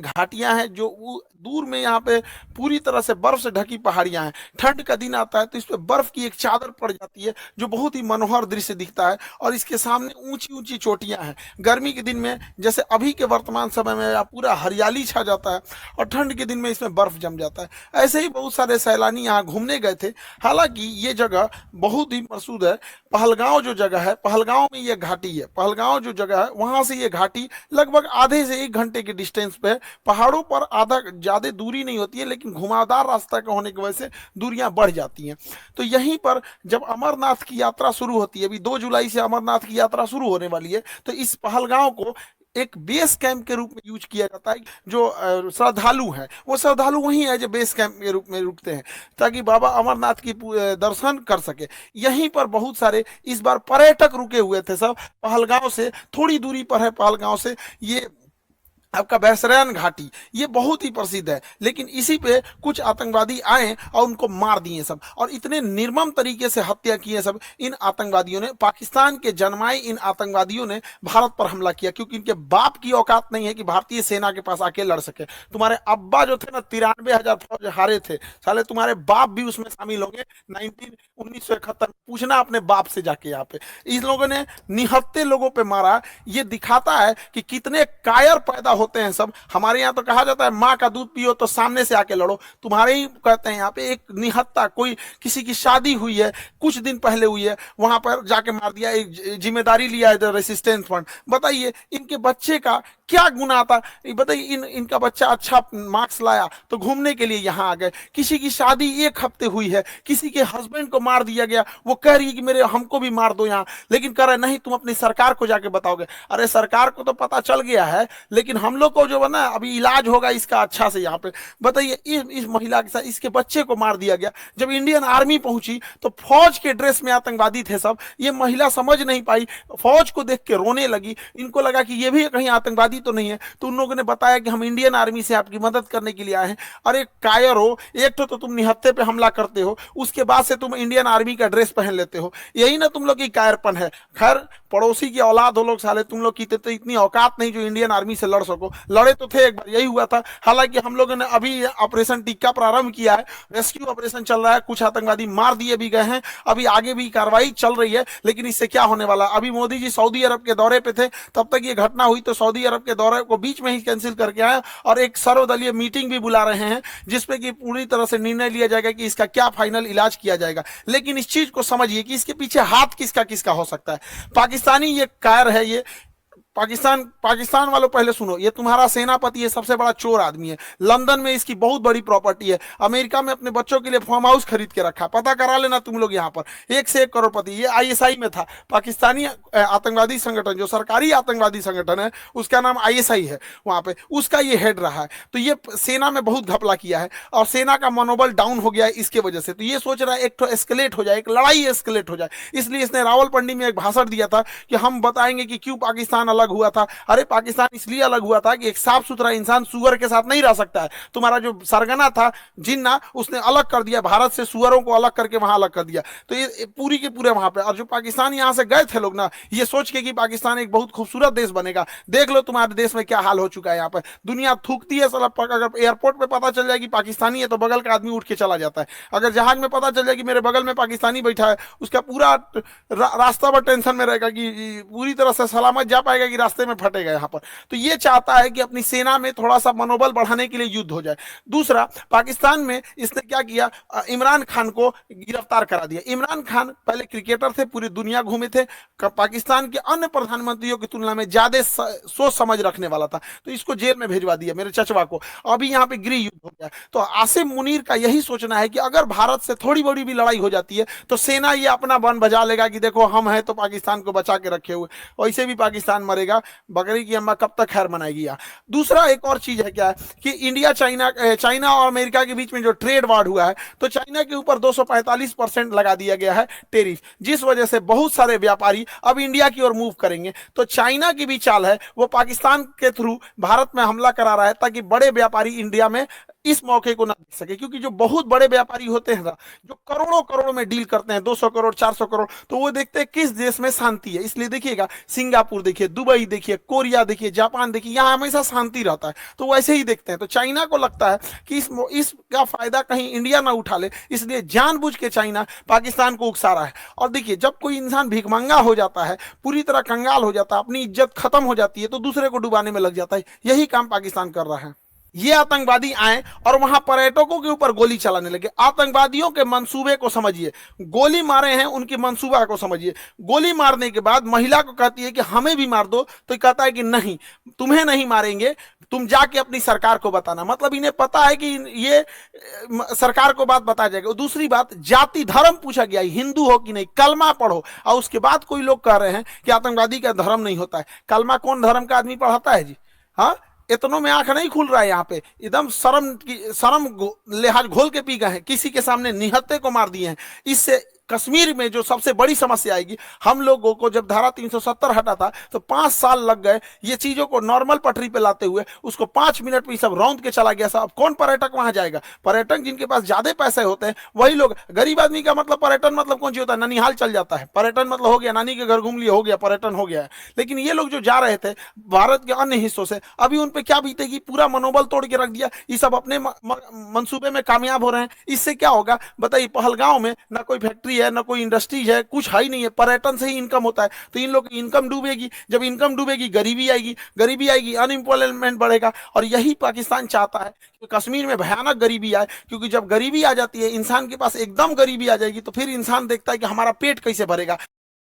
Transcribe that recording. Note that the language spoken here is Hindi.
घाटियां हैं, जो दूर में यहाँ पे पूरी तरह से बर्फ से ढकी पहाड़ियां हैं। ठंड का दिन आता है तो इस पे बर्फ की एक चादर पड़ जाती है, जो बहुत ही मनोहर दृश्य दिखता है, और इसके सामने ऊंची ऊंची चोटियां हैं। गर्मी के दिन में जैसे अभी के वर्तमान समय में पूरा हरियाली छा जाता है, और ठंड के दिन में इसमें बर्फ जम जाता है। ऐसे ही बहुत सारे सैलानी यहाँ घूमने गए थे। हालांकि ये जगह बहुत ही प्रसिद्ध है। पहलगांव जो जगह है, पहलगांव में ये घाटी है। पहलगांव जो जगह है वहां से ये घाटी लगभग आधे से 1 घंटे के डिस्टेंस पे है। पहाड़ों पर आधा ज्यादा दूरी नहीं होती है, लेकिन घुमावदार रास्ता का होने की वजह से दूरियां बढ़ जाती हैं। तो यहीं पर जब अमरनाथ की यात्रा शुरू होती है, अभी 2 जुलाई से अमरनाथ की यात्रा शुरू होने वाली है, तो इस पहलगांव को एक बेस कैंप के रूप में यूज किया जाता है। जो श्रद्धालु हैं वो श्रद्धालु वही है जो बेस कैंप के रूप में रुकते हैं, ताकि बाबा अमरनाथ की दर्शन कर सके। यहीं पर बहुत सारे इस बार पर्यटक रुके हुए थे सब। पहलगांव से थोड़ी दूरी पर है, पहलगांव से ये आपका बैसरैन घाटी, ये बहुत ही प्रसिद्ध है। लेकिन इसी पे कुछ आतंकवादी आए और उनको मार दिए सब, और इतने निर्मम तरीके से हत्या किए सब इन आतंकवादियों ने। पाकिस्तान के जन्माए इन आतंकवादियों ने भारत पर हमला किया, क्योंकि इनके बाप की औकात नहीं है कि भारतीय सेना के पास आके लड़ सके। तुम्हारे अब्बा जो थे ना, 93,000 फौज हारे थे, साले तुम्हारे बाप भी उसमें शामिल होंगे 1971। पूछना अपने बाप से जाके। यहाँ पे इन लोगों ने निहत्थे लोगों पे मारा। ये दिखाता है कि कितने कायर पैदा होते हैं सब। हमारे यहाँ तो कहा जाता है माँ का दूध पियो तो सामने से आके लड़ो। तुम्हारे ही कहते हैं यहाँ पे एक निहत्था, कोई किसी की शादी हुई है, कुछ दिन पहले हुई है, वहां पर जाके मार दिया। एक जिम्मेदारी लिया है रेसिस्टेंस फंड। बताइए इनके बच्चे का क्या गुनाह था? बताइए इनका बच्चा अच्छा मार्क्स लाया तो घूमने के लिए यहाँ आ गए। किसी की शादी 1 हफ्ते हुई है, किसी के हस्बैंड को मार दिया गया, वो कह रही है कि मेरे हमको भी मार दो यहाँ, लेकिन कह रहे नहीं तुम अपनी सरकार को जाके बताओगे। अरे सरकार को तो पता चल गया है, लेकिन हम लोग को जो है ना अभी इलाज होगा इसका अच्छा से यहाँ पे। बताइए इस महिला के साथ इसके बच्चे को मार दिया गया। जब इंडियन आर्मी पहुंची तो फौज के ड्रेस में आतंकवादी थे सब। ये महिला समझ नहीं पाई, फौज को देख के रोने लगी। इनको लगा कि ये भी कहीं आतंकवादी तो नहीं है, तो उन लोगों ने बताया कि हम इंडियन आर्मी से आपकी मदद करने के लिए आए हैं। अरे कायर हो, एक तो तुम निहत्थे पे हमला करते हो, उसके बाद से तुम इंडियन आर्मी का ड्रेस पहन लेते हो। यही ना तुम लोग की कायरपन है। खैर पड़ोसी की औलाद हो लोग साले, तुम लोग की तो इतनी औकात नहीं जो इंडियन आर्मी से लड़ सको। लड़े तो थे एक बार, यही हुआ था। हालांकि हम लोगों ने अभी ऑपरेशन टिक्का प्रारंभ किया है, रेस्क्यू ऑपरेशन चल रहा है, कुछ आतंकवादी मार दिए भी गए हैं, अभी आगे भी कार्रवाई चल रही है। लेकिन इससे क्या होने वाला? अभी मोदी जी सऊदी अरब के दौरे पे थे, तब तक ये घटना हुई, तो सऊदी अरब के दौरे को बीच में ही कैंसिल करके आए और एक सर्वदलीय मीटिंग भी बुला रहे हैं, जिसपे कि पूरी तरह से निर्णय लिया जाएगा कि इसका क्या फाइनल इलाज किया जाएगा। लेकिन इस चीज को समझिए कि इसके पीछे हाथ किसका किसका हो सकता है। पाकिस्तानी ये कायर है, ये पाकिस्तान वालों पहले सुनो, ये तुम्हारा सेनापति ये सबसे बड़ा चोर आदमी है। लंदन में इसकी बहुत बड़ी प्रॉपर्टी है। अमेरिका में अपने बच्चों के लिए फार्म हाउस खरीद के रखा, पता करा लेना तुम लोग। यहाँ पर 1 से 1 करोड़पति। ये आईएसआई में था, पाकिस्तानी आतंकवादी संगठन, जो सरकारी आतंकवादी संगठन है उसका नाम आईएसआई है, वहां पे उसका ये हेड रहा है। तो ये सेना में बहुत घपला किया है और सेना का मनोबल डाउन हो गया है इसके वजह से। तो ये सोच रहा है एक तो एस्केलेट हो जाए, एक लड़ाई एस्केलेट हो जाए। इसलिए इसने रावलपिंडी में एक भाषण दिया था कि हम बताएंगे कि क्यों पाकिस्तान अलग हुआ था। अरे पाकिस्तान इसलिए अलग हुआ था कि एक साफ सुथरा इंसान सुअर के साथ नहीं रह सकता है। तुम्हारा जो सरगना था जिन्ना, उसने अलग कर दिया भारत से, सुअरों को अलग करके वहां अलग कर दिया। तो ये पूरी के पूरे वहां पे, और जो पाकिस्तान यहां से गए थे लोग ना, ये सोच के कि पाकिस्तान एक बहुत खूबसूरत देश बनेगा। देख लो तुम्हारे देश में क्या हाल हो चुका है। यहाँ पर दुनिया थूकती है साला। अगर एयरपोर्ट पे पता चल जाए कि पाकिस्तानी है तो बगल का आदमी उठ के चला जाता है। अगर जहाज में पता चल जाए कि मेरे बगल में पाकिस्तानी बैठा है, उसका पूरा रास्ता पर टेंशन में रहेगा कि पूरी तरह से सलामत जा पाएगा कि रास्ते में फटेगा यहाँ पर। तो ये चाहता है कि अपनी सेना में थोड़ा सा मनोबल बढ़ाने के लिए युद्ध हो जाए। दूसरा, पाकिस्तान में इसने क्या किया, इमरान खान को गिरफ्तार करा दिया। इमरान खान पहले क्रिकेटर थे, पूरी दुनिया घूमे थे, पाकिस्तान के अन्य प्रधानमंत्रियों की तुलना में ज्यादा सोच समझ रखने वाला था, तो इसको जेल में भेजवा दिया मेरे चचवा को। अभी यहाँ पे गृह युद्ध हो गया। तो आसिम मुनीर का यही सोचना है कि अगर भारत से थोड़ी बड़ी भी लड़ाई हो जाती है तो सेना ये अपना बन बजा लेगा कि देखो हम हैं तो पाकिस्तान को बचा के रखे हुए। वैसे भी पाकिस्तान मरेगा, बकरी की अम्मा कब तक खैर मनाएगी। यहाँ दूसरा एक और चीज है क्या है कि इंडिया चाइना और अमेरिका के बीच में जो ट्रेड वार हुआ है, तो चाइना के ऊपर 245% लगा दिया गया है टेरिफ, जिस वजह से बहुत सारे व्यापारी अब इंडिया की ओर मूव करेंगे। तो चाइना की भी चाल है, वो पाकिस्तान के थ्रू भारत में हमला करा रहा है ताकि बड़े व्यापारी इंडिया में इस मौके को ना देख सके, क्योंकि जो बहुत बड़े व्यापारी होते हैं ना, जो करोड़ों करोड़ में डील करते हैं, 200 करोड़ 400 करोड़, तो वो देखते हैं किस देश में शांति है। इसलिए देखिएगा, सिंगापुर देखिए, दुबई देखिए, कोरिया देखिए, जापान देखिए, यहाँ हमेशा शांति रहता है, तो वैसे ही देखते हैं। तो चाइना को लगता है कि इसका फायदा कहीं इंडिया ना उठा ले, इसलिए जानबूझ के चाइना पाकिस्तान को उकसा रहा है। और देखिए, जब कोई इंसान भिखमंगा हो जाता है, पूरी तरह कंगाल हो जाता है, अपनी इज्जत खत्म हो जाती है, तो दूसरे को डुबाने में लग जाता है। यही काम पाकिस्तान कर रहा है। ये आतंकवादी आए और वहां पर्यटकों के ऊपर गोली चलाने लगे। आतंकवादियों के मंसूबे को समझिए, गोली मारे हैं उनके मंसूबा को समझिए। गोली मारने के बाद महिला को कहती है कि हमें भी मार दो, तो कहता है कि नहीं, तुम्हें नहीं मारेंगे, तुम जाके अपनी सरकार को बताना। मतलब इन्हें पता है कि ये सरकार को बात बता जाएगा। दूसरी बात, जाति धर्म पूछा गया, हिंदू हो कि नहीं, कलमा पढ़ो। और उसके बाद कोई लोग कह रहे हैं कि आतंकवादी का धर्म नहीं होता है। कलमा कौन धर्म का आदमी पढ़ाता है जी? हाँ, इतनों में आंख नहीं खुल रहा है यहाँ पे। एकदम शर्म लिहाज घोल के पी गए हैं, किसी के सामने निहत्थे को मार दिए हैं। इससे कश्मीर में जो सबसे बड़ी समस्या आएगी, हम लोगों को जब धारा 370 हटा था तो 5 साल लग गए ये चीजों को नॉर्मल पटरी पे लाते हुए। उसको 5 मिनट में सब रौंद के चला गया। अब कौन पर्यटक वहां जाएगा? पर्यटक जिनके पास ज्यादा पैसे होते हैं वही लोग। गरीब आदमी का मतलब पर्यटन मतलब कौन सी होता है? ननिहाल चल जाता है, पर्यटन मतलब हो गया नानी के घर घूम लिया, हो गया पर्यटन, हो गया है। लेकिन ये लोग जो जा रहे थे भारत के अन्य हिस्सों से, अभी उन पे क्या बीतेगी? पूरा मनोबल तोड़ के रख दिया। ये सब अपने मंसूबे में कामयाब हो रहे हैं। इससे क्या होगा बताइए? पहलगांव में ना कोई फैक्ट्री है, ना कोई इंडस्ट्रीज है, कुछ है ही नहीं है। पर्यटन से ही इनकम होता है, तो इन लोग की इनकम डूबेगी। जब इनकम डूबेगी, गरीबी आएगी, गरीबी आएगी, अनएम्प्लॉयमेंट बढ़ेगा। और यही पाकिस्तान चाहता है कि कश्मीर में भयानक गरीबी आए, क्योंकि जब गरीबी आ जाती है, इंसान के पास एकदम गरीबी आ जाएगी, तो फिर इंसान देखता है कि हमारा पेट कैसे भरेगा।